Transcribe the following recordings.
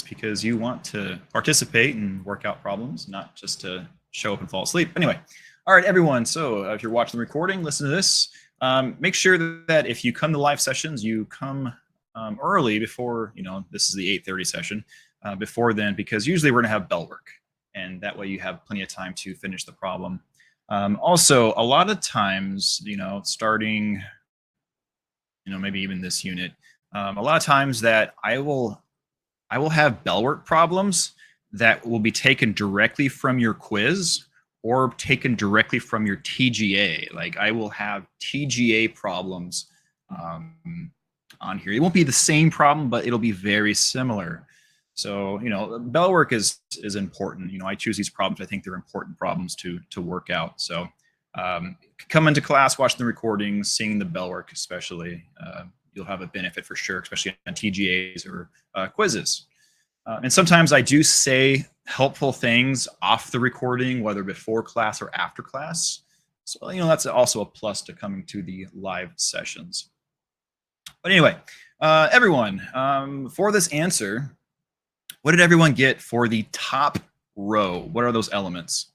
because you want to participate and work out problems, not just to show up and fall asleep. Anyway, all right, everyone. So if you're watching the recording, listen to this. Make sure that if you come to live sessions, you come early before, this is the 8:30 session, before then, because usually we're going to have bell work. And that way you have plenty of time to finish the problem. Also, a lot of times, starting, maybe even this unit, a lot of times that I will have bell work problems that will be taken directly from your quiz or taken directly from your TGA. Like I will have TGA problems on here. It won't be the same problem, but it'll be very similar. So, bell work is important. I choose these problems. I think they're important problems to work out. So come into class, watching the recordings, seeing the bell work especially, you'll have a benefit for sure, especially on TGAs or quizzes. And sometimes I do say helpful things off the recording, whether before class or after class. So, that's also a plus to coming to the live sessions. But anyway, everyone, for this answer, what did everyone get for the top row? What are those elements?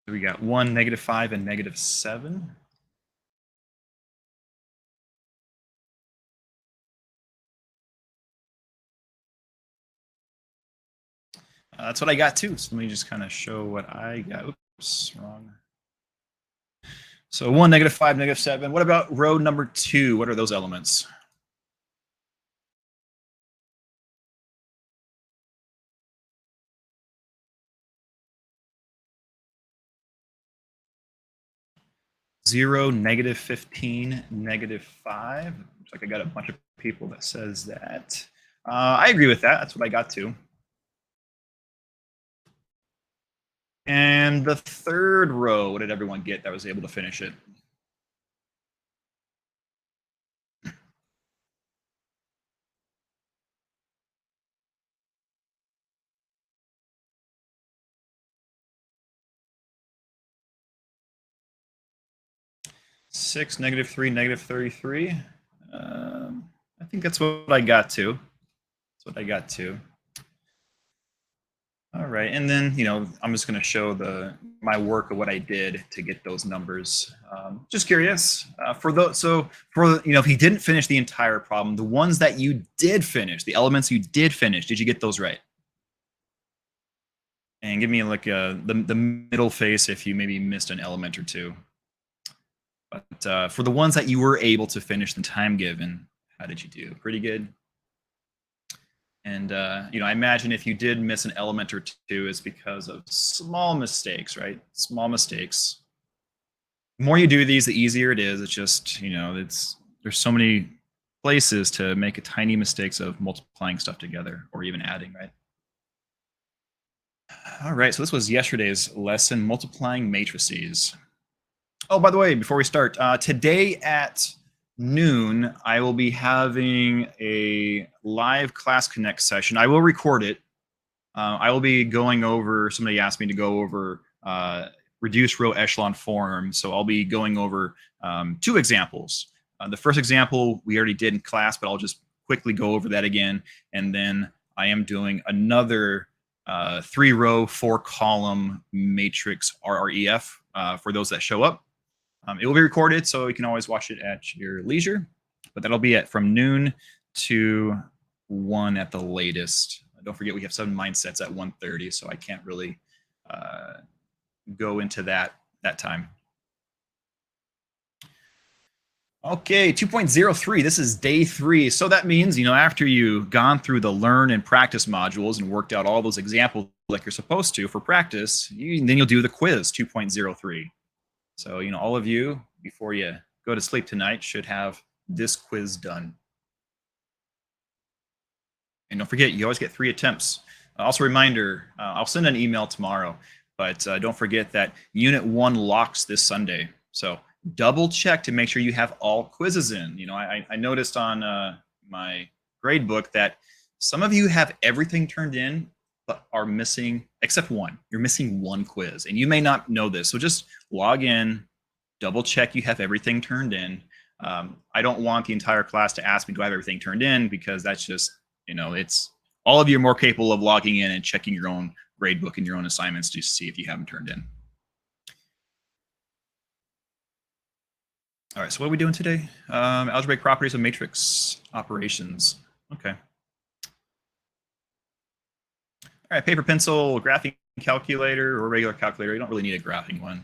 So we got 1, -5, and -7. That's what I got too. So let me just kind of show what I got. Oops, wrong. So 1, -5, -7. What about row number 2? What are those elements? Zero, -15, -5. Looks like I got a bunch of people that says that. I agree with that. That's what I got too. And the third row, what did everyone get that was able to finish it? Six, -3, -33. I think that's what I got to. That's what I got to. All right, and then I'm just going to show my work of what I did to get those numbers. Just curious for those. So for if you didn't finish the entire problem, the ones that you did finish, the elements you did finish, did you get those right? And give me like the middle face if you maybe missed an element or two. But for the ones that you were able to finish the time given, how did you do? Pretty good. And I imagine if you did miss an element or two, it's because of small mistakes, right? Small mistakes. The more you do these, the easier it is. It's just there's so many places to make a tiny mistakes of multiplying stuff together or even adding, right? All right, so this was yesterday's lesson, multiplying matrices. Oh, by the way, before we start, today at noon, I will be having a live Class Connect session. I will record it. I will be going over, somebody asked me to go over reduced row echelon form. So I'll be going over 2 examples. The first example we already did in class, but I'll just quickly go over that again. And then I am doing another 3-row, 4-column matrix RREF for those that show up. It will be recorded, so you can always watch it at your leisure. But that'll be from noon to 1 at the latest. Don't forget we have 7 mindsets at 1:30, so I can't really go into that time. Okay, 2.03, this is day 3. So that means, after you've gone through the learn and practice modules and worked out all those examples like you're supposed to for practice, then you'll do the quiz 2.03. So, all of you, before you go to sleep tonight, should have this quiz done. And don't forget, you always get 3 attempts. Also, a reminder, I'll send an email tomorrow, but don't forget that Unit 1 locks this Sunday. So double check to make sure you have all quizzes in. I noticed on my grade book that some of you have everything turned in, but are missing, except one. You're missing 1 quiz, and you may not know this. So just log in, double check you have everything turned in. I don't want the entire class to ask me, do I have everything turned in? Because that's just, it's all of you are more capable of logging in and checking your own grade book and your own assignments to see if you have them turned in. All right, so what are we doing today? Algebraic properties of matrix operations. Okay. All right, paper, pencil, graphing calculator, or regular calculator. You don't really need a graphing one.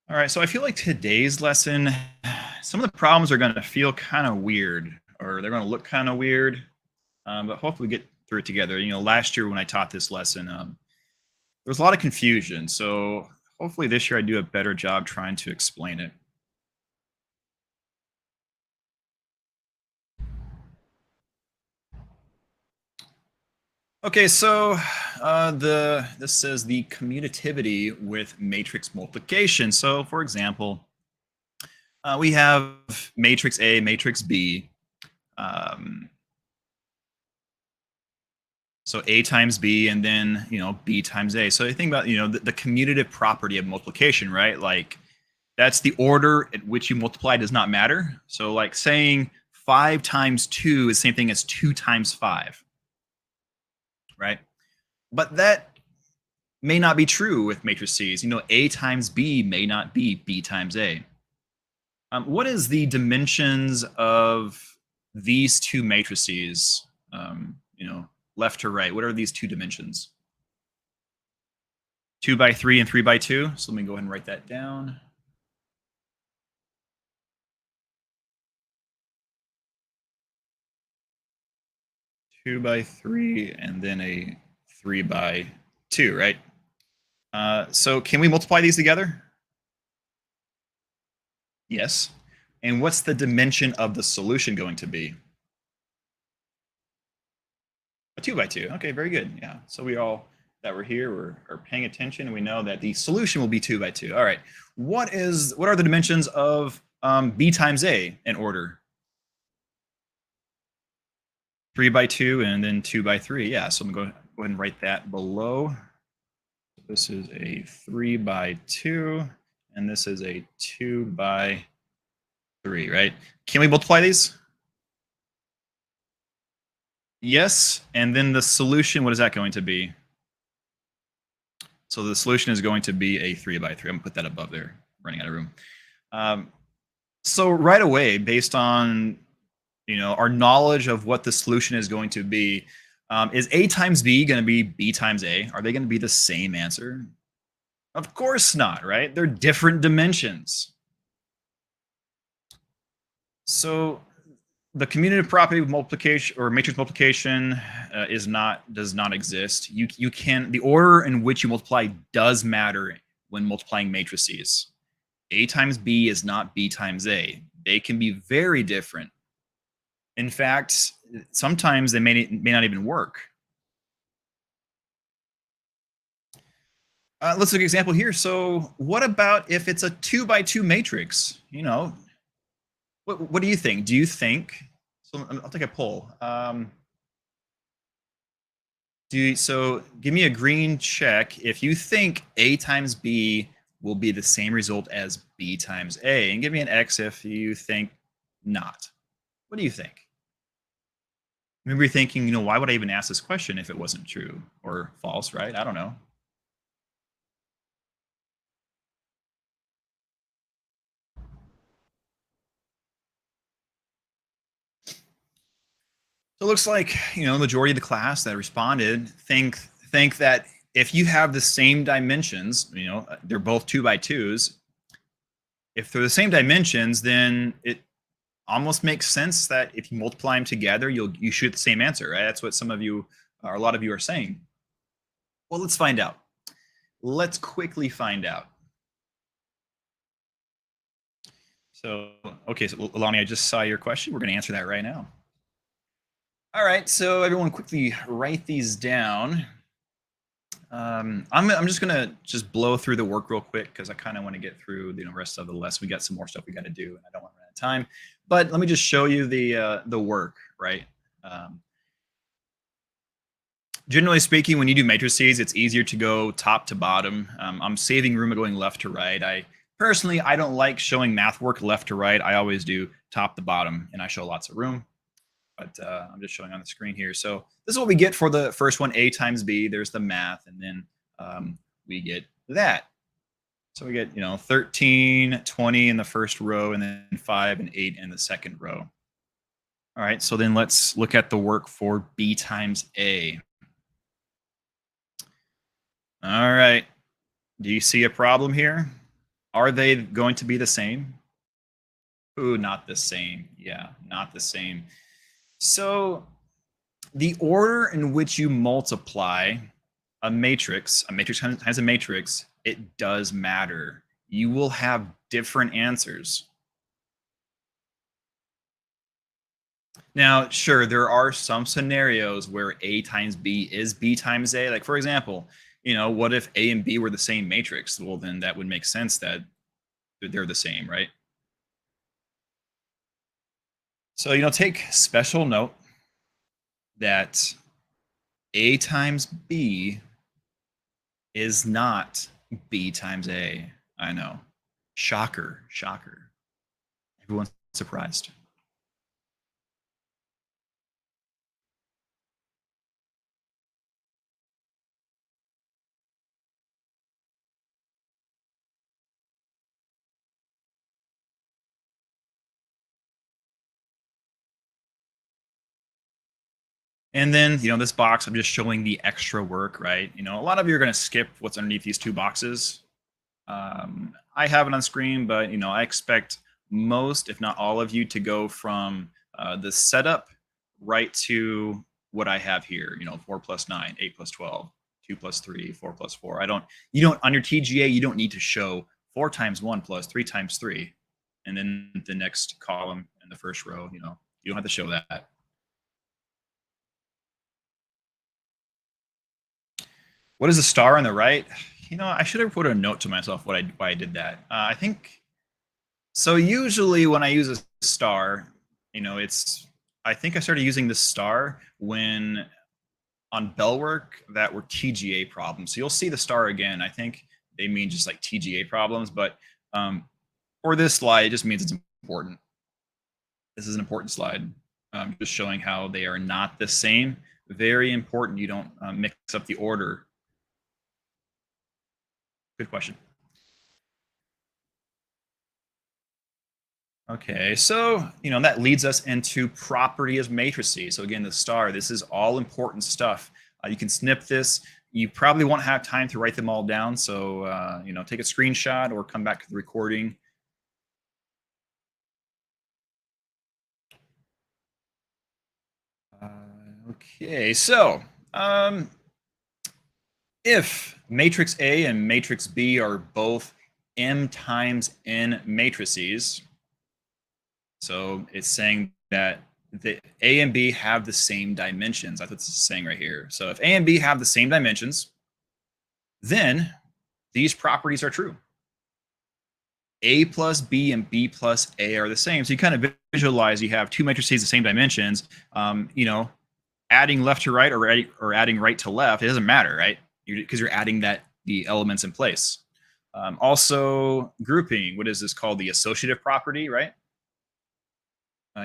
All right, so I feel like today's lesson, some of the problems are going to feel kind of weird, or they're going to look kind of weird, but hopefully we get through it together. Last year when I taught this lesson, there was a lot of confusion. So hopefully this year I do a better job trying to explain it. Okay, so this says the commutativity with matrix multiplication. So for example, we have matrix A, matrix B. So A times B, and then B times A. So you think about the commutative property of multiplication, right? Like that's the order at which you multiply does not matter. So like saying 5 times 2 is the same thing as 2 times 5, right? But that may not be true with matrices. A times B may not be B times A. What is the dimensions of these two matrices? Left to right. What are these two dimensions? 2 by 3 and 3 by 2. So let me go ahead and write that down. Two by 3 and then a 3 by 2, right? So can we multiply these together? Yes. And what's the dimension of the solution going to be? A 2 by 2. Okay, very good. Yeah. So we all that we're here are paying attention, and we know that the solution will be 2 by 2. All right. What are the dimensions of B times A in order? 3 by 2 and then 2 by 3. Yeah. So I'm going to go ahead and write that below. This is a 3 by 2, and this is a 2 by 3, right? Can we multiply these? Yes. And then the solution, what is that going to be? So the solution is going to be a 3 by 3. I'm going to put that above there, running out of room. So right away, based on our knowledge of what the solution is going to be, is A times B going to be B times A? Are they going to be the same answer? Of course not, right? They're different dimensions. So the commutative property of multiplication or matrix multiplication does not exist. The order in which you multiply does matter when multiplying matrices. A times B is not B times A. They can be very different. In fact, sometimes they may not even work. Let's look at an example here. So what about if it's a 2 by 2 matrix? What do you think? Do you think, so I'll take a poll. So give me a green check if you think A times B will be the same result as B times A, and give me an X if you think not. What do you think? Maybe you're thinking, why would I even ask this question if it wasn't true or false, right? I don't know. So it looks like, the majority of the class that responded think that if you have the same dimensions, they're both 2 by 2s. If they're the same dimensions, then it almost makes sense that if you multiply them together, you should get the same answer, right? That's what some of you, or a lot of you, are saying. Well, let's find out. Let's quickly find out. So, okay, so Alani, I just saw your question. We're going to answer that right now. All right, so everyone quickly write these down. I'm just gonna blow through the work real quick because I kind of want to get through the rest of the lesson. We got some more stuff we got to do, and I don't want to run out of time. But let me just show you the work, right? Generally speaking, when you do matrices, it's easier to go top to bottom. I'm saving room by going left to right. I don't like showing math work left to right. I always do top to bottom, and I show lots of room. But I'm just showing on the screen here. So this is what we get for the first one, a times b. There's the math, and then we get that. So we get 13, 20 in the first row, and then 5 and 8 in the second row. All right, so then let's look at the work for b times a. All right. Do you see a problem here? Are they going to be the same? Ooh, not the same. Yeah, not the same. So the order in which you multiply a matrix times a matrix, it does matter. You will have different answers. Now, sure, there are some scenarios where A times B is B times A. Like, for example, what if A and B were the same matrix? Well, then that would make sense that they're the same, right? So, take special note that A times B is not B times A. I know. Shocker, shocker. Everyone's surprised. And then, this box, I'm just showing the extra work, right? A lot of you are going to skip what's underneath these two boxes. I have it on screen, but, I expect most, if not all of you, to go from the setup right to what I have here, 4 plus 9, 8 plus 12, 2 plus 3, 4 plus 4. On your TGA, you don't need to show 4 times 1 plus 3 times 3. And then the next column in the first row, you don't have to show that. What is the star on the right? I should have put a note to myself why I did that. I think so. Usually, when I use a star, I think I started using the star when on bell work that were TGA problems. So you'll see the star again. I think they mean just like TGA problems, but for this slide, it just means it's important. This is an important slide, just showing how they are not the same. Very important. You don't mix up the order. Good question. Okay, so that leads us into property of matrices. So again, the star, this is all important stuff. You can snip this. You probably won't have time to write them all down. So take a screenshot or come back to the recording. Okay, so if matrix A and matrix B are both m times n matrices, so it's saying that the A and B have the same dimensions. That's what it's saying right here. So if A and B have the same dimensions, then these properties are true. A plus B and B plus A are the same. So you kind of visualize you have two matrices the same dimensions. Adding left to right or adding right to left, it doesn't matter, right? Because you're adding the elements in place. Also, grouping. What is this called? The associative property, right?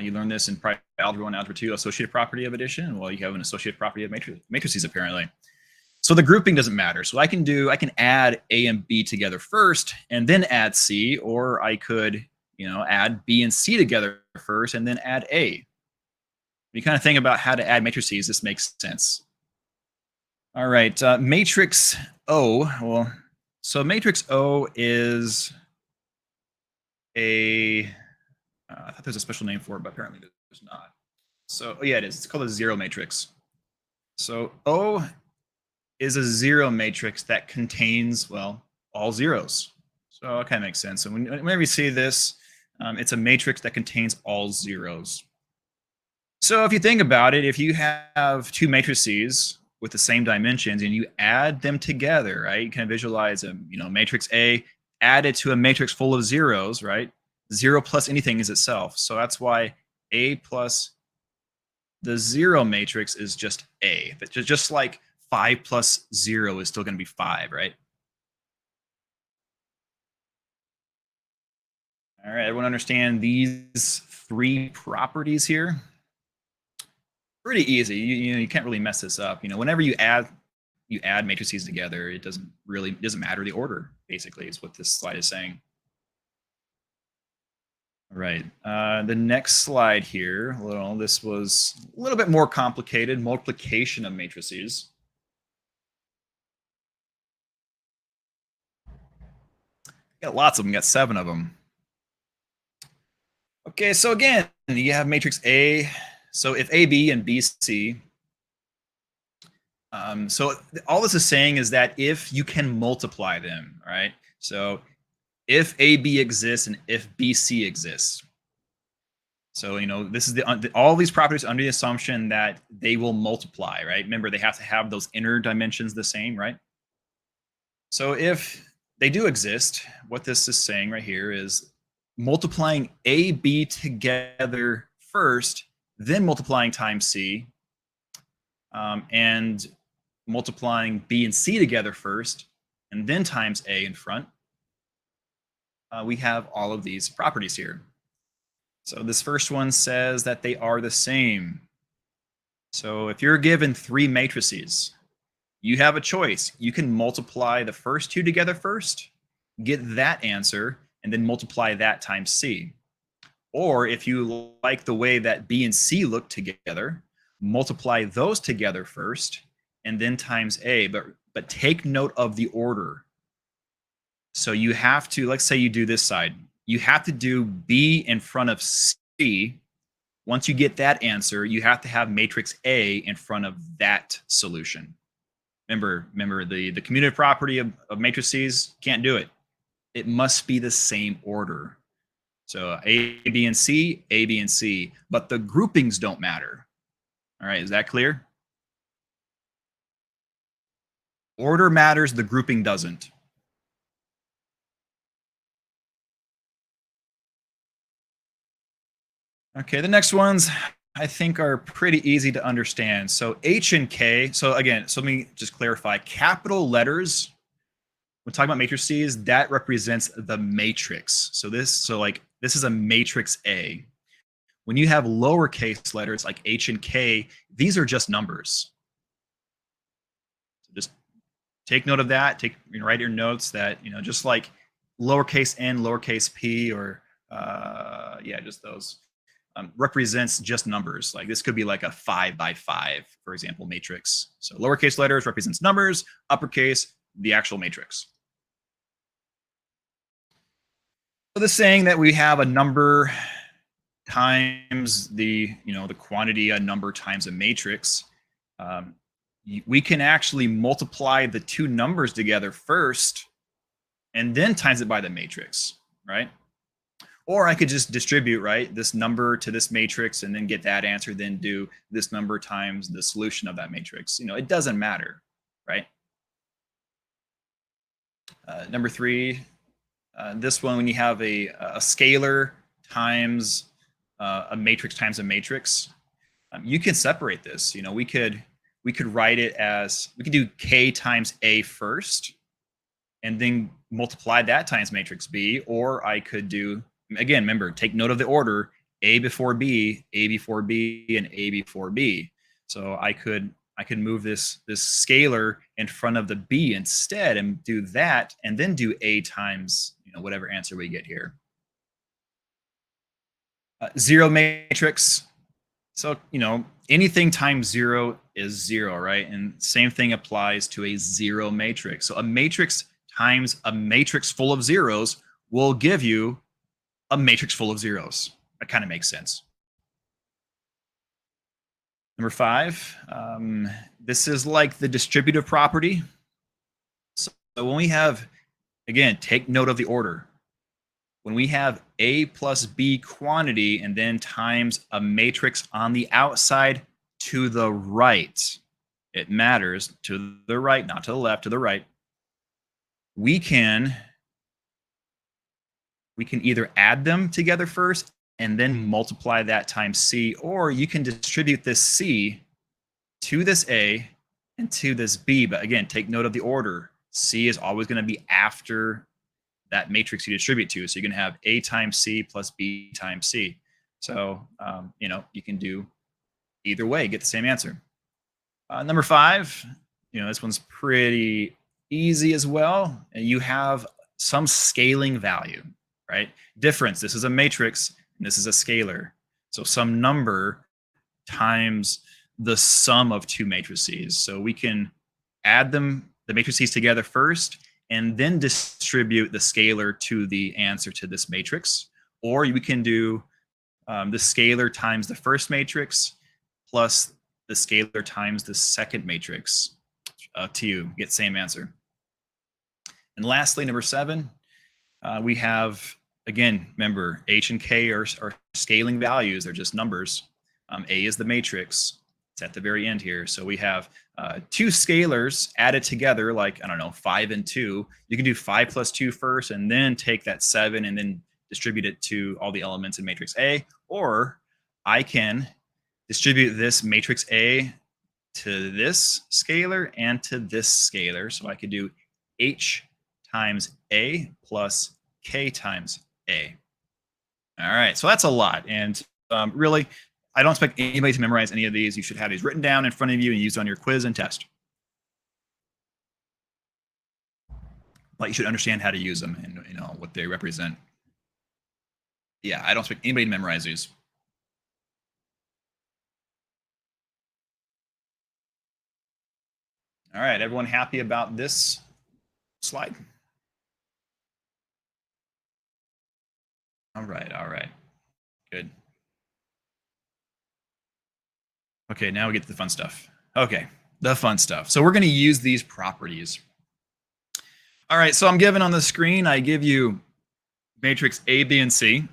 You learned this in Algebra 1, Algebra 2, associative property of addition. Well, you have an associative property of matrices, apparently. So the grouping doesn't matter. So I can add A and B together first and then add C, or I could, add B and C together first and then add A. When you kind of think about how to add matrices, this makes sense. All right, matrix O. Well, so matrix O is I thought there's a special name for it, but apparently there's not. So, yeah, it is. It's called a zero matrix. So O is a zero matrix that contains, well, all zeros. So it kind of makes sense. So whenever you see this, it's a matrix that contains all zeros. So if you think about it, if you have two matrices with the same dimensions and you add them together, right? You can visualize a matrix A added to a matrix full of zeros, right? 0 plus anything is itself. So that's why A plus the zero matrix is just A. Just like 5 plus 0 is still going to be 5, right? All right, everyone understand these three properties here? Pretty easy. You can't really mess this up. Whenever you add matrices together, it doesn't matter the order, basically, is what this slide is saying. All right. The next slide here, this was a little bit more complicated, multiplication of matrices. Got lots of them, got 7 of them. Okay, so again, you have matrix A. So if AB and BC, so all this is saying is that if you can multiply them, all right? So if AB exists and if BC exists. So, this is all these properties under the assumption that they will multiply, right? Remember, they have to have those inner dimensions the same, right? So if they do exist, what this is saying right here is multiplying A, B together first, then multiplying times C, and multiplying B and C together first, and then times A in front. We have all of these properties here. So this first one says that they are the same. So if you're given 3 matrices, you have a choice. You can multiply the first 2 together first, get that answer, and then multiply that times C. Or if you like the way that B and C look together, multiply those together first, and then times A. But take note of the order. So you have to, let's say you do this side. You have to do B in front of C. Once you get that answer, you have to have matrix A in front of that solution. Remember the commutative property of matrices, can't do it. It must be the same order. So A, B, and C, A, B, and C. But the groupings don't matter. All right, is that clear? Order matters, the grouping doesn't. Okay, the next ones I think are pretty easy to understand. So H and K, so again, so let me just clarify. Capital letters, when talking about matrices, that represents the matrix. So this is a matrix A. When you have lowercase letters like H and K, these are just numbers. So just take note of that. Write your notes that, just like lowercase n, lowercase p, or just those. Represents just numbers. Like this could be like a 5 by 5, for example, matrix. So lowercase letters represents numbers, uppercase, the actual matrix. So this saying that we have a number times the quantity, a number times a matrix, we can actually multiply the 2 numbers together first and then times it by the matrix, right? Or I could just distribute, right, this number to this matrix and then get that answer, then do this number times the solution of that matrix. It doesn't matter, right? Number 3, this one, when you have a scalar times a matrix times a matrix, you can separate this. We could write it as, we could do K times A first and then multiply that times matrix B, or I could do, again, remember, take note of the order, A before B, A before B, and A before B. So I could move this scalar in front of the B instead and do that, and then do A times whatever answer we get here. Zero matrix. So anything times 0 is 0, right? And same thing applies to a 0 matrix. So a matrix times a matrix full of zeros will give you a matrix full of zeros. That kind of makes sense. Number 5, this is like the distributive property. So when we have, again, take note of the order. When we have A plus B quantity and then times a matrix on the outside to the right, it matters, to the right, not to the left, to the right, we can either add them together first and then multiply that times C, or you can distribute this C to this A into this B. But again, take note of the order. C is always going to be after that matrix you distribute to. So you're going to have A times C plus B times C. So, you can do either way, get the same answer. Number 5, this one's pretty easy as well. And you have some scaling value, right? Difference. This is a matrix and this is a scalar. So some number times the sum of two matrices. So we can add the matrices together first and then distribute the scalar to the answer to this matrix. Or we can do the scalar times the first matrix plus the scalar times the second matrix to you get same answer. And lastly, number 7, we have, again, remember, H and K are scaling values. They're just numbers. A is the matrix. It's at the very end here. So we have 2 scalars added together, like, I don't know, 5 and 2. You can do 5 plus 2 first and then take that 7 and then distribute it to all the elements in matrix A. Or I can distribute this matrix A to this scalar and to this scalar. So I could do H times A plus K times A. All right, so that's a lot. And really, I don't expect anybody to memorize any of these. You should have these written down in front of you and used on your quiz and test. But you should understand how to use them and what they represent. Yeah, I don't expect anybody to memorize these. All right, everyone happy about this slide? All right. Good. Okay, now we get to the fun stuff. Okay, the fun stuff. So we're going to use these properties. All right, so I'm given on the screen, I give you matrix A, B, and C.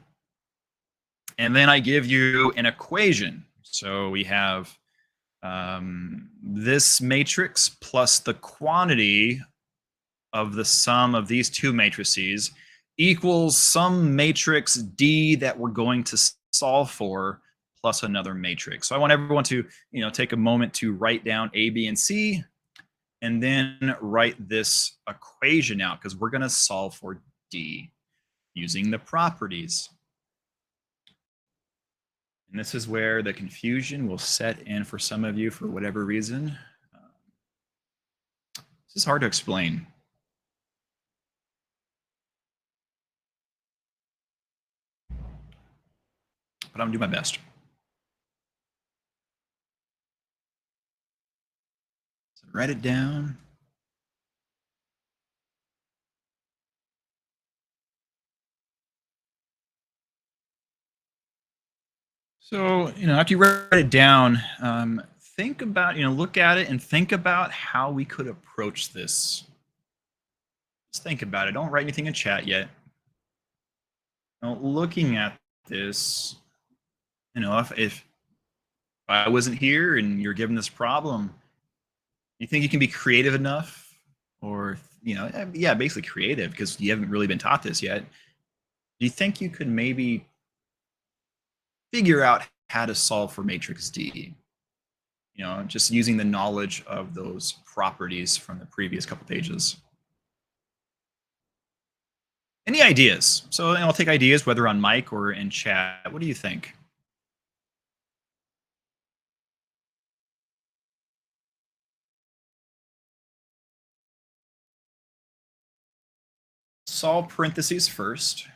And then I give you an equation. So we have this matrix plus the quantity of the sum of these two matrices equals some matrix D that we're going to solve for plus another matrix. So I want everyone to, take a moment to write down A, B, and C, and then write this equation out because we're going to solve for D using the properties. And this is where the confusion will set in for some of you for whatever reason. This is hard to explain. But I'm going to do my best. So write it down. So, after you write it down, think about, look at it and think about how we could approach this. Just think about it. Don't write anything in chat yet. Looking at this, if I wasn't here and you're given this problem, you think you can be creative enough or, basically creative because you haven't really been taught this yet. Do you think you could maybe figure out how to solve for matrix D? Just using the knowledge of those properties from the previous couple pages. Any ideas? So I'll take ideas whether on mic or in chat. What do you think? Solve parentheses first.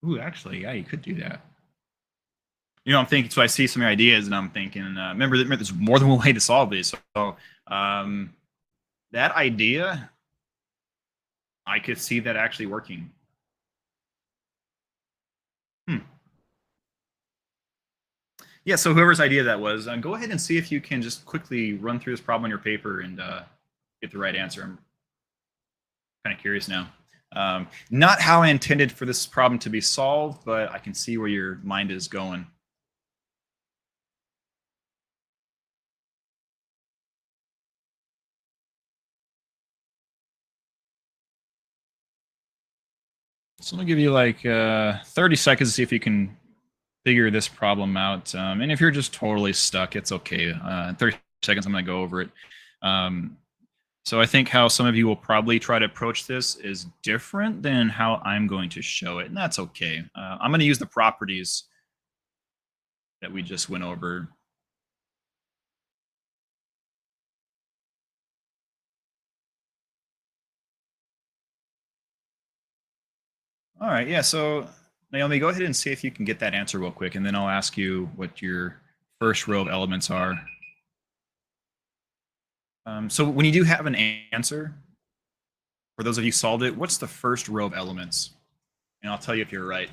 Ooh, actually, yeah, you could do that. I'm thinking, so I see some ideas and I'm thinking, remember there's more than one way to solve these. So that idea, I could see that actually working. Yeah, so whoever's idea that was, go ahead and see if you can just quickly run through this problem on your paper and get the right answer. I'm kind of curious now. Not how I intended for this problem to be solved, but I can see where your mind is going. So I'm gonna give you like 30 seconds to see if you can figure this problem out. And if you're just totally stuck, it's okay. 30 seconds, I'm gonna go over it. Um, so I think how some of you will probably try to approach this is different than how I'm going to show it, and that's okay. I'm gonna use the properties that we just went over. All right, yeah. So Naomi, go ahead and see if you can get that answer real quick, and then I'll ask you what your first row of elements are. So when you do have an answer, for those of you solved it, what's the first row of elements? And I'll tell you if you're right.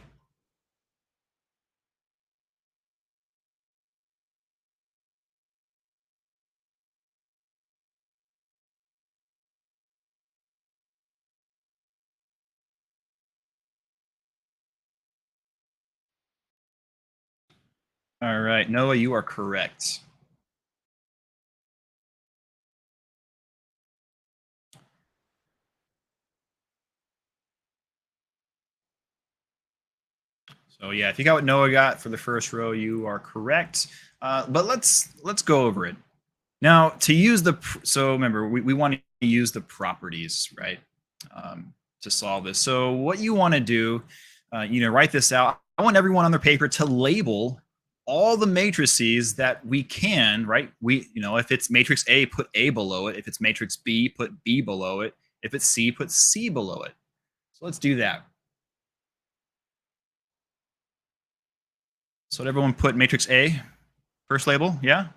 All right, Noah, you are correct. So yeah, if you got what Noah got for the first row, you are correct. But let's go over it. Now, to use so remember, we want to use the properties, right, to solve this. So what you want to do, write this out. I want everyone on their paper to label all the matrices that we can, right? If it's matrix A, put A below it. If it's matrix B, put B below it. If it's C, put C below it. So let's do that. So everyone put matrix A first label, yeah?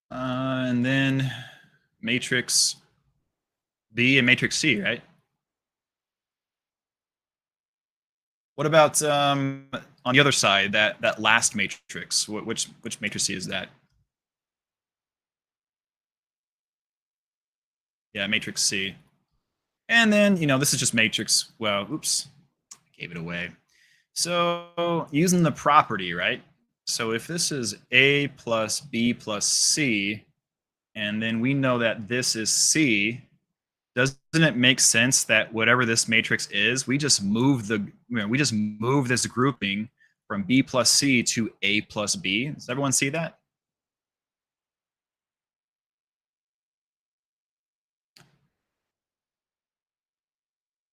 And then matrix B and matrix C, right? What about on the other side, that last matrix? Which matrix C is that? Yeah, matrix C. And then, this is just matrix. Well, oops, gave it away. So using the property, right? So if this is A plus B plus C, and then we know that this is C, doesn't it make sense that whatever this matrix is, we just move this grouping from B plus C to A plus B? Does everyone see that?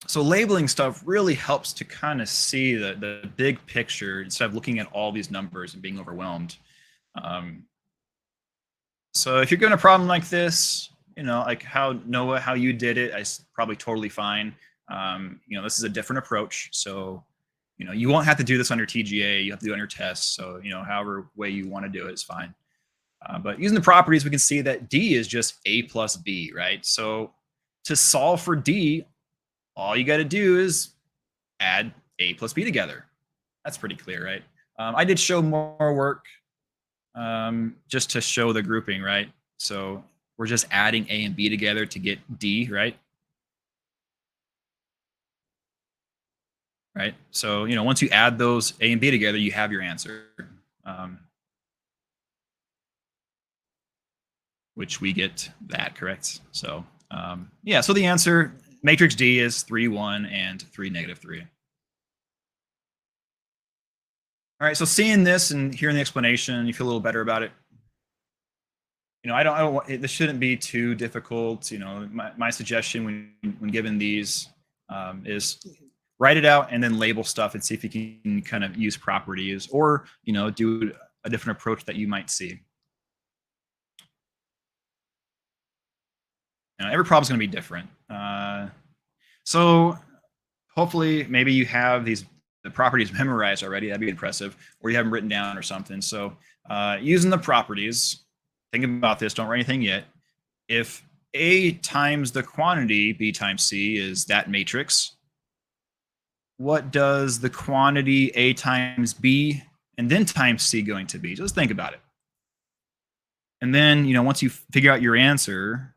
So labeling stuff really helps to kind of see the big picture instead of looking at all these numbers and being overwhelmed. Um, so if you're given a problem like this, like how Noah, how you did it, is probably totally fine. This is a different approach. So, you won't have to do this on your TGA. You have to do it on your tests. So, however way you want to do it is fine. But using the properties, we can see that D is just A plus B, right? So to solve for D, all you got to do is add A plus B together. That's pretty clear, right? I did show more work just to show the grouping, right? So we're just adding A and B together to get D, right? Right. So, once you add those A and B together, you have your answer, um, which we get that, correct? So, yeah, so the answer, matrix D is 3, 1, and 3, -3. All right, so seeing this and hearing the explanation, you feel a little better about it? This shouldn't be too difficult. My suggestion when given these is write it out and then label stuff and see if you can kind of use properties or, do a different approach that you might see. Every problem is going to be different. So hopefully maybe you have the properties memorized already. That'd be impressive. Or you have them written down or something. So using the properties, think about this. Don't write anything yet. If A times the quantity B times C is that matrix, what does the quantity A times B and then times C going to be? Just think about it. And then, once you figure out your answer,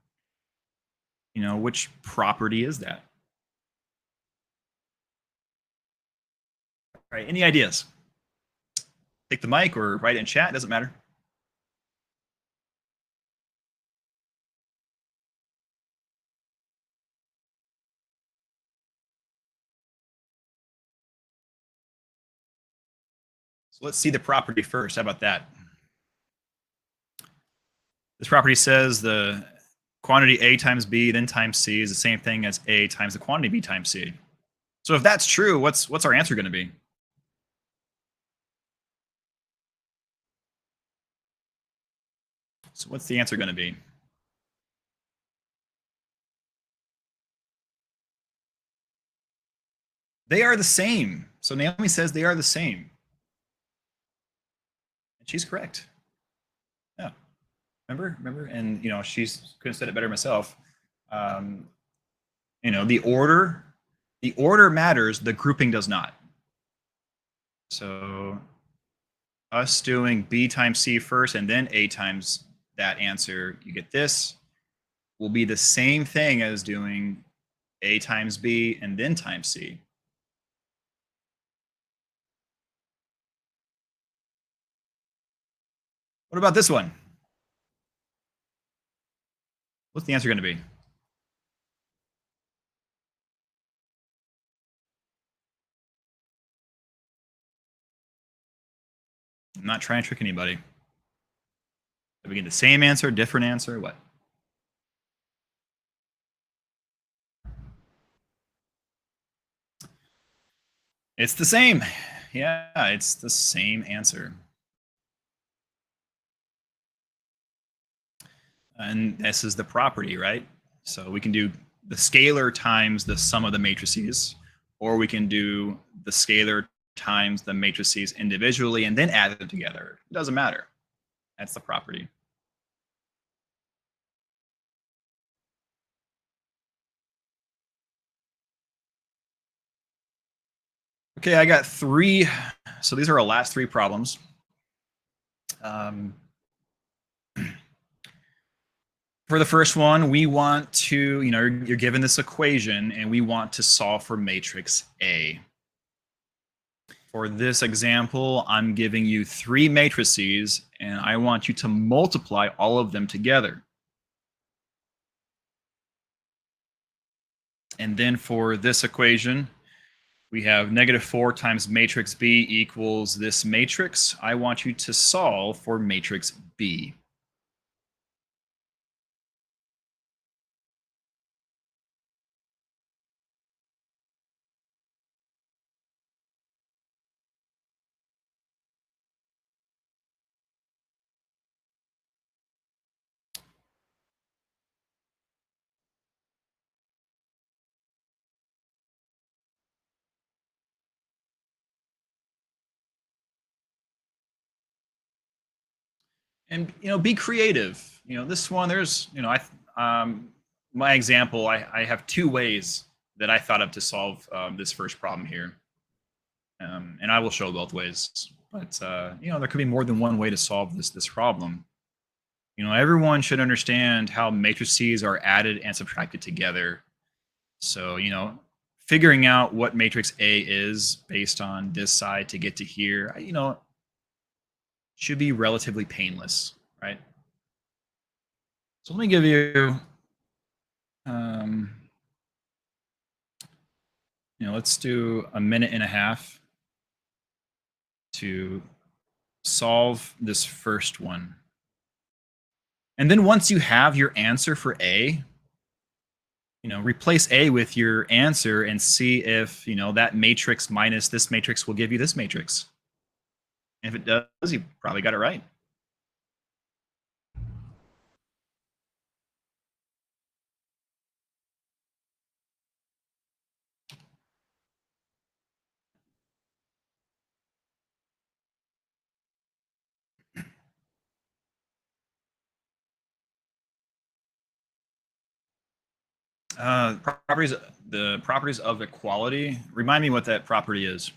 which property is that? All right. Any ideas? Take the mic or write it in chat. Doesn't matter. So let's see the property first. How about that? This property says the quantity A times B then times C is the same thing as A times the quantity B times C. So if that's true, what's our answer going to be? So what's the answer going to be? They are the same. So Naomi says they are the same. And she's correct. Yeah. Remember? And she's couldn't have said it better myself. Um, the order matters, the grouping does not. So us doing B times C first and then A times that answer, you get this, will be the same thing as doing A times B and then times C. What about this one? What's the answer going to be? I'm not trying to trick anybody. Did we get the same answer, different answer, what? It's the same. Yeah, it's the same answer. And this is the property, right? So we can do the scalar times the sum of the matrices, or we can do the scalar times the matrices individually and then add them together. It doesn't matter. That's the property. Okay, I got 3. So these are our last 3 problems. For the first one, we want to, you're given this equation and we want to solve for matrix A. For this example, I'm giving you 3 matrices and I want you to multiply all of them together. And then for this equation, we have -4 times matrix B equals this matrix. I want you to solve for matrix B. And be creative. This one, there's my example, I have 2 ways that I thought of to solve this first problem here. And I will show both ways. But there could be more than one way to solve this problem. Everyone should understand how matrices are added and subtracted together. So figuring out what matrix A is based on this side to get to here, should be relatively painless, right? So let me give you, let's do a minute and a half to solve this first one. And then once you have your answer for A, replace A with your answer and see if, that matrix minus this matrix will give you this matrix. And if it does, you probably got it right. Properties, the properties of equality. Remind me what that property is.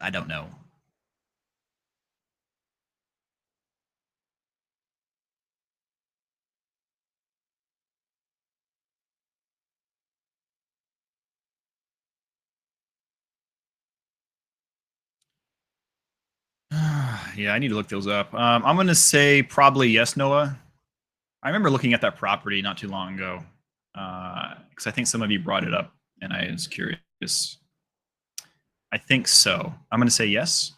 I don't know. Yeah, I need to look those up. I'm going to say probably yes, Noah. I remember looking at that property not too long ago because I think some of you brought it up and I was curious. I think so. I'm going to say yes.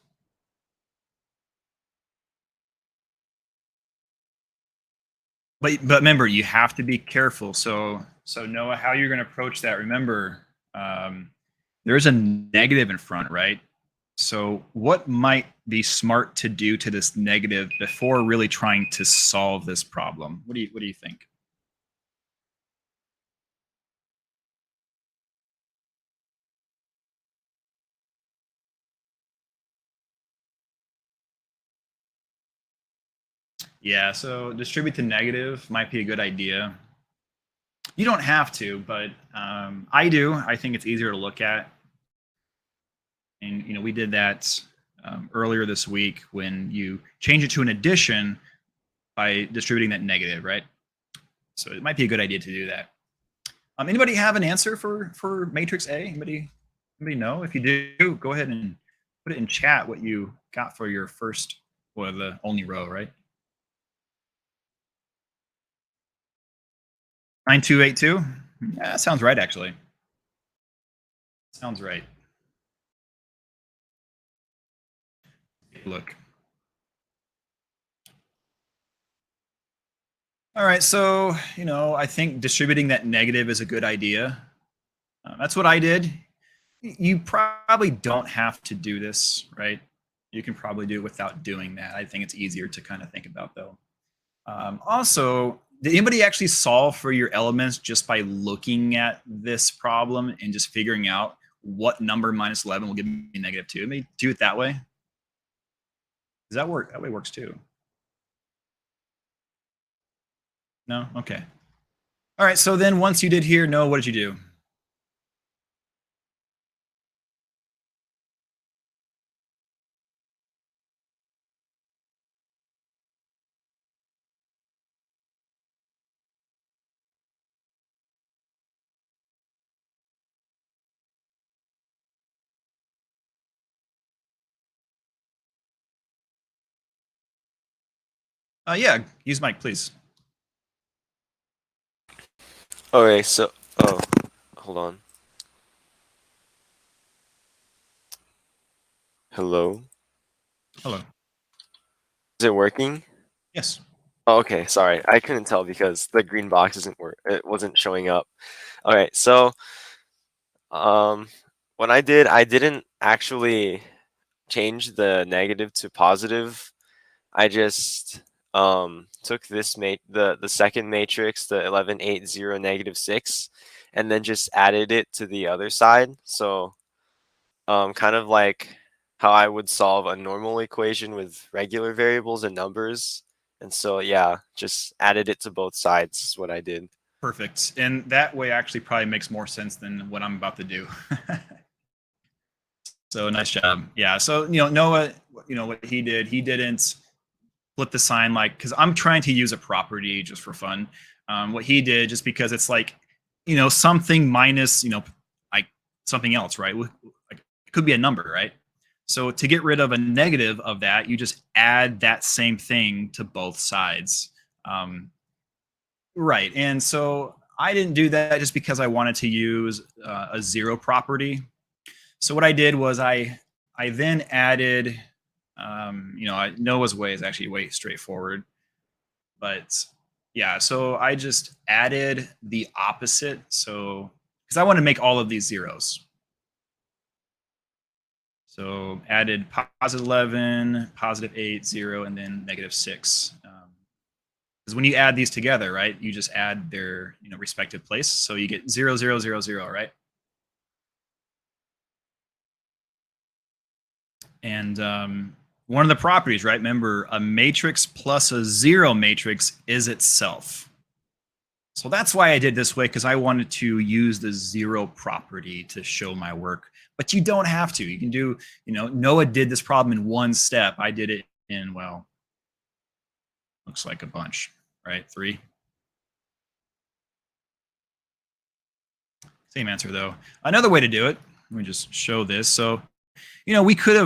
But remember, you have to be careful. So Noah, how you're going to approach that? Remember, um, there's a negative in front, right? So what might be smart to do to this negative before really trying to solve this problem? What do you think? Yeah, so distribute to negative might be a good idea. You don't have to, but I do. I think it's easier to look at, and we did that earlier this week when you change it to an addition by distributing that negative, right? So it might be a good idea to do that. Anybody have an answer for matrix A? Anybody know? If you do, go ahead and put it in chat what you got for your first or the only row, right? 9282. Yeah, that sounds right actually. Sounds right. Take a look. All right, so I think distributing that negative is a good idea. That's what I did. You probably don't have to do this, right? You can probably do it without doing that. I think it's easier to kind of think about though. Also, did anybody actually solve for your elements just by looking at this problem and just figuring out what number minus 11 will give me negative 2? Maybe do it that way. Does that work? That way works too. No? Okay. All right. So then once you did here, no, what did you do? Yeah, use mic, please. Okay, so hold on. Hello. Hello. Is it working? Yes. Oh, okay, sorry. I couldn't tell because the green box isn't work. It wasn't showing up. All right, so um, what I didn't actually change the negative to positive. I just took this the second matrix, the 11, 8, 0, negative 6, and then just added it to the other side. So kind of like how I would solve a normal equation with regular variables and numbers. And so, yeah, just added it to both sides is what I did. Perfect. And that way actually probably makes more sense than what I'm about to do. So nice job. Yeah. So Noah, what he didn't flip the sign like because I'm trying to use a property just for fun. What he did just because it's like something minus like something else, right? Like it could be a number, right? So to get rid of a negative of that, you just add that same thing to both sides. Um, right. And so I didn't do that just because I wanted to use a zero property. So what I did was I then added, Noah's way is actually way straightforward, but yeah. So I just added the opposite. So because I want to make all of these zeros. So added positive 11, positive 8, 0, and then negative 6. Because when you add these together, right, you just add their respective place. So you get 0, 0, 0, 0, right? And one of the properties, right? Remember, a matrix plus a zero matrix is itself. So that's why I did this way, because I wanted to use the zero property to show my work. But you don't have to. You can do, Noah did this problem in one step. I did it in, well, looks like a bunch, right? 3. Same answer, though. Another way to do it, let me just show this. So, we could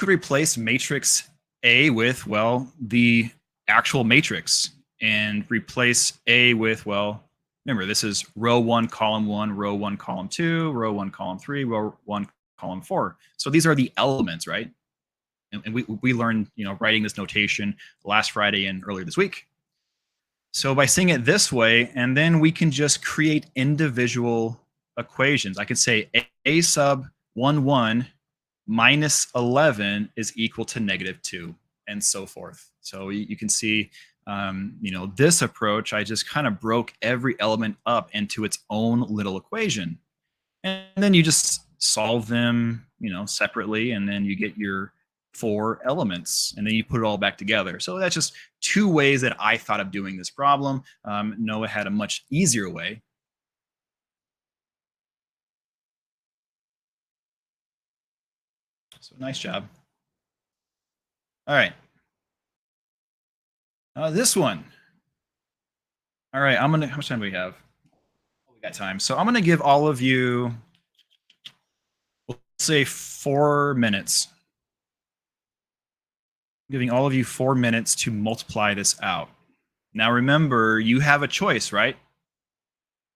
replace matrix A with, well, the actual matrix and replace A with, well, Remember, this is row 1, column 1, row 1, column 2, row 1, column 3, row 1, column 4. So these are the elements, right? And we learned, writing this notation last Friday and earlier this week. So by seeing it this way, and then we can just create individual equations. I could say a sub 1, 1 minus 11 is equal to -2, and so forth. So you can see, this approach, I just kind of broke every element up into its own little equation. And then you just solve them, separately, and then you get your 4 elements, and then you put it all back together. So that's just 2 ways that I thought of doing this problem. Noah had a much easier way. So nice job. All right. This one. All right. How much time do we have? We got time. So I'm gonna give all of you, we'll say 4 minutes. I'm giving all of you 4 minutes to multiply this out. Now remember, you have a choice, right?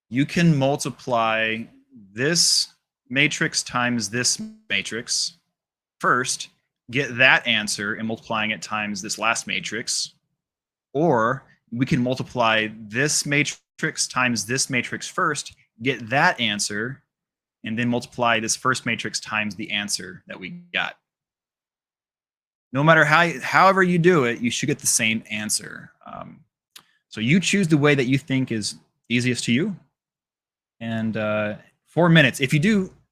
You can multiply this matrix times this matrix first, get that answer, and multiplying it times this last matrix. Or we can multiply this matrix times this matrix first, get that answer, and then multiply this first matrix times the answer that we got. No matter however you do it, you should get the same answer. So you choose the way that you think is easiest to you. And 4 minutes. If you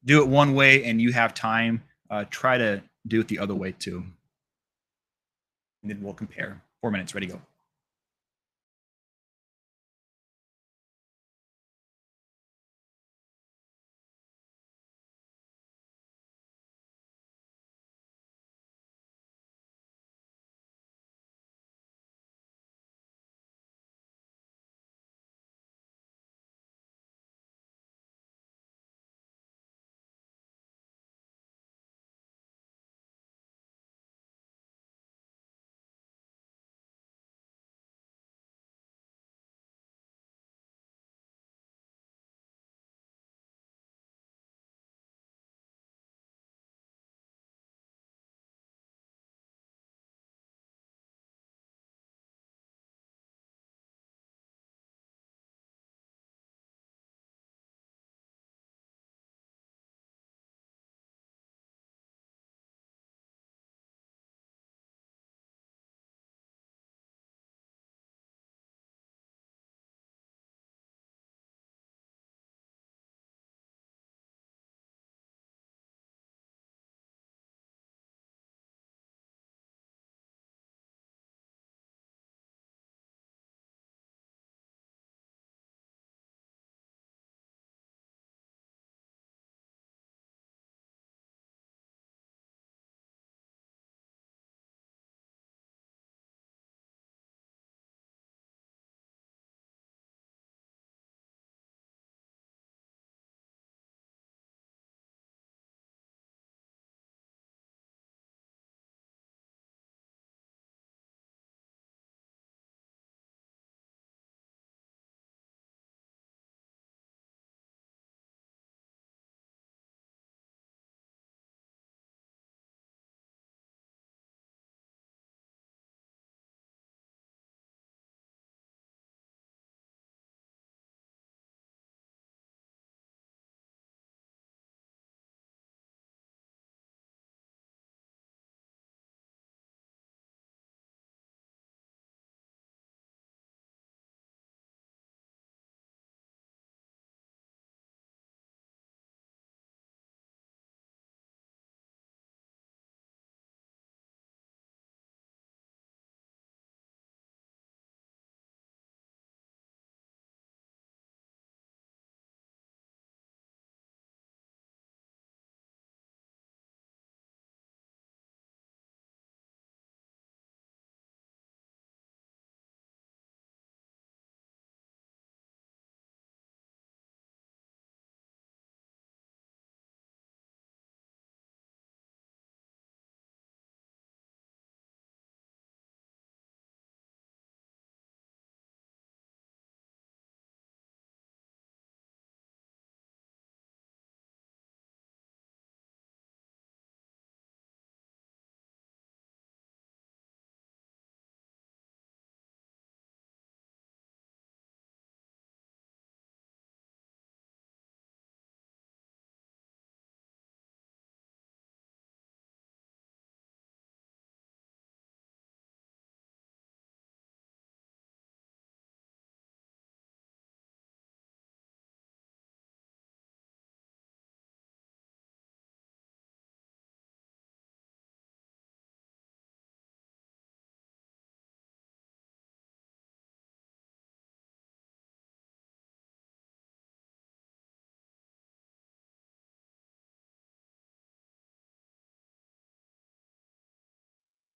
do it one way and you have time, try to do it the other way too. And then we'll compare. 4 minutes. Ready, go.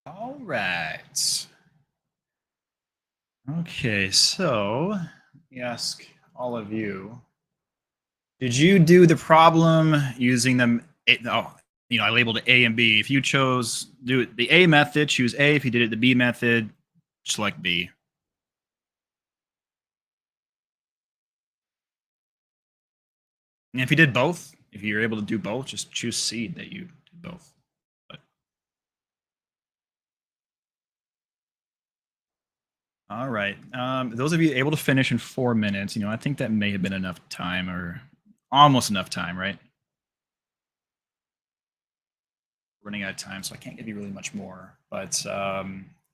All right. Okay, so let me ask all of you. Did you do the problem using them? Oh, I labeled it A and B. If you chose do it the A method, choose A. If you did it the B method, select B. And if you did both, if you're able to do both, just choose C that you did both. But, all right. Those of you able to finish in 4 minutes, I think that may have been enough time or almost enough time, right? Running out of time, so I can't give you really much more. But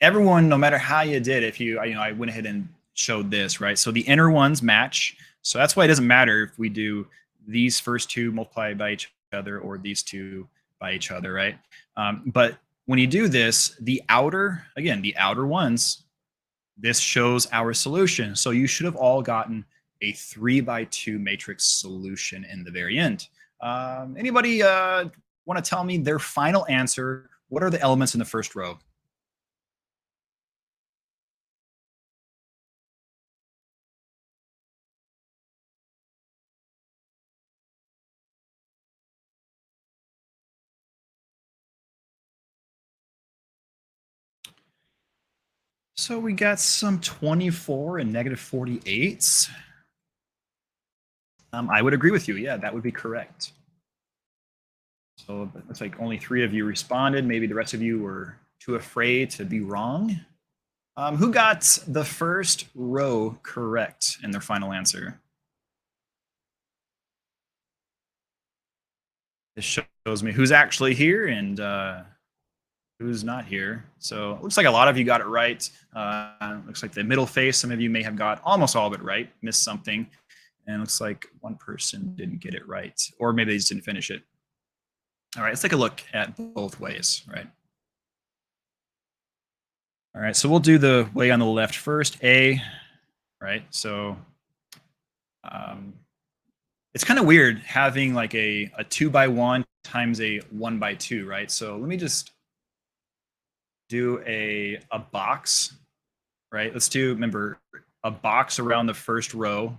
everyone, no matter how you did, if I went ahead and showed this, right? So the inner ones match. So that's why it doesn't matter if we do these first two multiplied by each other or these two by each other, right? But when you do this, the outer ones, this shows our solution. So you should have all gotten a 3x2 matrix solution in the very end. Anybody want to tell me their final answer? What are the elements in the first row? So we got some 24 and negative 48s. I would agree with you. Yeah, that would be correct. So it's like only 3 of you responded. Maybe the rest of you were too afraid to be wrong. Who got the first row correct in their final answer? This shows me who's actually here and who's not here. So it looks like a lot of you got it right. Looks like the middle face, some of you may have got almost all of it right, missed something. And it looks like one person didn't get it right, or maybe they just didn't finish it. All right, let's take a look at both ways, right? All right, so we'll do the way on the left first, A, right? So it's kind of weird having like a 2x1 times a 1x2, right? So let me just do a box, right? Let's do, remember, a box around the first row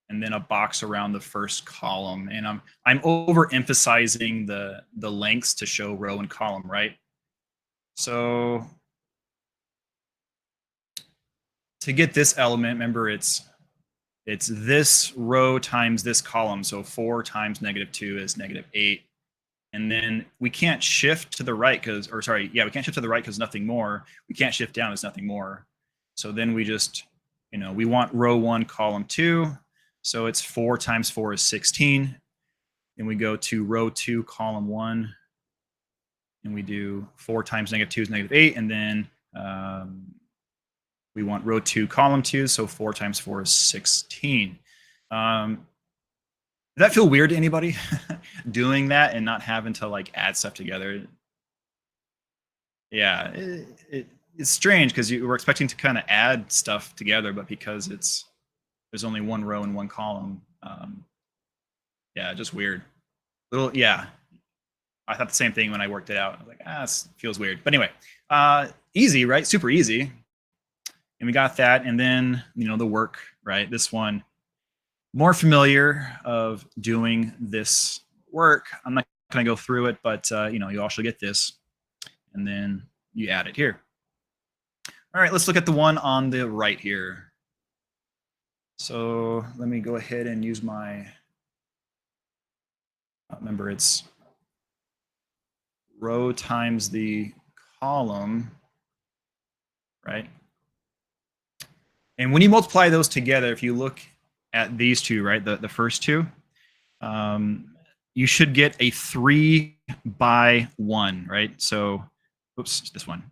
and then a box around the first column. And I'm overemphasizing the lengths to show row and column, right? So to get this element, remember it's this row times this column. So 4 times -2 is -8. And then we can't shift to the right because, or sorry, yeah, we can't shift to the right because nothing more. We can't shift down, there's nothing more. So then we just, we want row 1, column 2. So it's 4 times 4 is 16. Then we go to row 2, column 1. And we do 4 times -2 is -8. And then we want row 2, column 2. So 4 times 4 is 16. Does that feel weird to anybody doing that and not having to like add stuff together? Yeah, it's strange because you were expecting to kind of add stuff together, but because there's only one row and one column, yeah, just weird. Yeah, I thought the same thing when I worked it out. I was like, this feels weird. But anyway, easy, right? Super easy. And we got that, and then the work, right? This one, more familiar of doing this work. I'm not going to go through it, but you all should get this, and then you add it here. All right, let's look at the one on the right here. So let me go ahead and use my, remember it's row times the column, right? And when you multiply those together, if you look at these two, right, the first two, you should get a 3x1, right? So, oops, this one.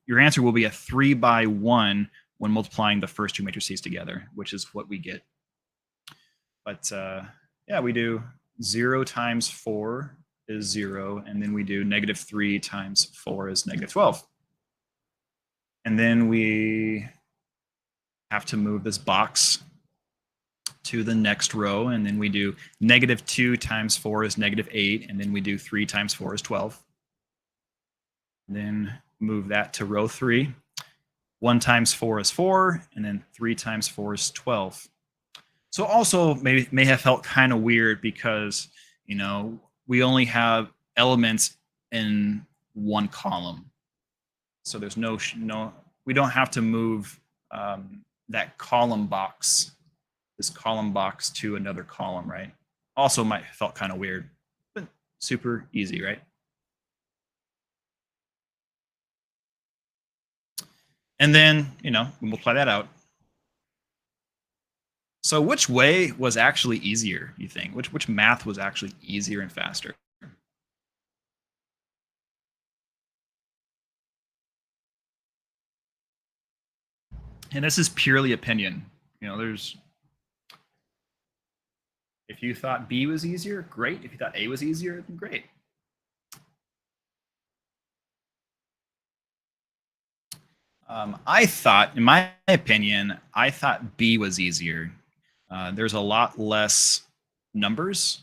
Your answer will be a 3x1 when multiplying the first two matrices together, which is what we get. But yeah, we do 0 times 4 is 0, and then we do -3 times 4 is -12. And then we have to move this box to the next row, and then we do -2 times 4 is -8, and then we do 3 times 4 is 12. And then move that to row 3. 1 times 4 is 4, and then 3 times 4 is 12. So also may have felt kind of weird because, we only have elements in one column. So there's no, we don't have to move that column box, this column box to another column, right? Also might have felt kind of weird, but super easy, right? And then, we multiply that out. So which way was actually easier, you think? Which math was actually easier and faster? And this is purely opinion. There's if you thought B was easier, great. If you thought A was easier, then great. I thought, in my opinion, I thought B was easier. There's a lot less numbers,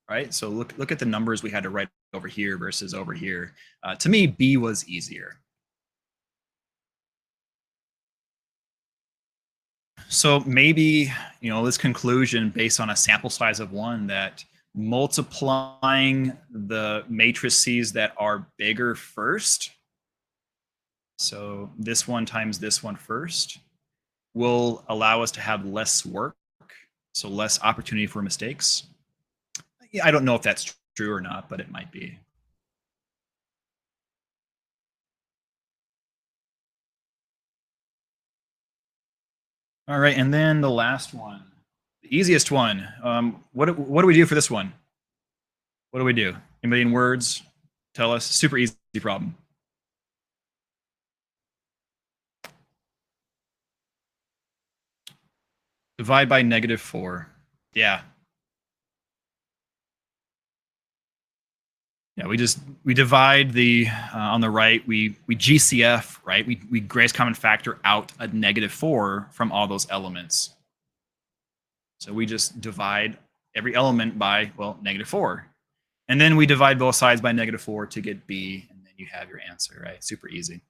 right? So look at the numbers we had to write over here versus over here. To me, B was easier. So maybe, this conclusion based on a sample size of 1 that multiplying the matrices that are bigger first, so this one times this one first, will allow us to have less work, so less opportunity for mistakes. I don't know if that's true or not, but it might be. All right, and then the last one, the easiest one. What do we do for this one? What do we do? Anybody in words? Tell us. Super easy problem. Divide by -4. Yeah. Yeah, we divide the on the right. We GCF, right? We greatest common factor out a -4 from all those elements. So we just divide every element by, well, -4. And then we divide both sides by -4 to get B, and then you have your answer, right? Super easy.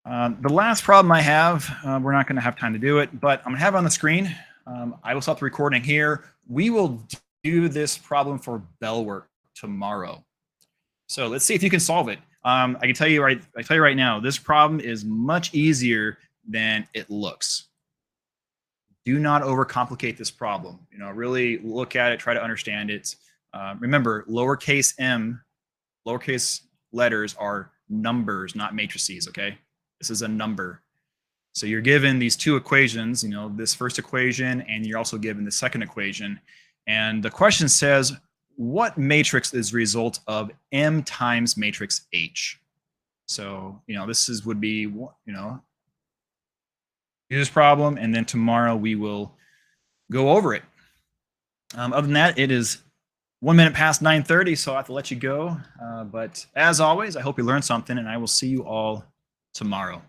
The last problem I have, we're not going to have time to do it, but I'm going to have it on the screen. I will stop the recording here. We will do this problem for bell work tomorrow. So let's see if you can solve it. I can tell you right now, this problem is much easier than it looks. Do not overcomplicate this problem. Really look at it, try to understand it. Remember, lowercase m, lowercase letters are numbers, not matrices, okay? This is a number. So you're given these two equations, this first equation, and you're also given the second equation. And the question says, what matrix is the result of m times matrix H? So, this would be, do this problem, and then tomorrow we will go over it. Other than that, it is 1 minute past 9:30, so I have to let you go. But as always, I hope you learned something, and I will see you all tomorrow.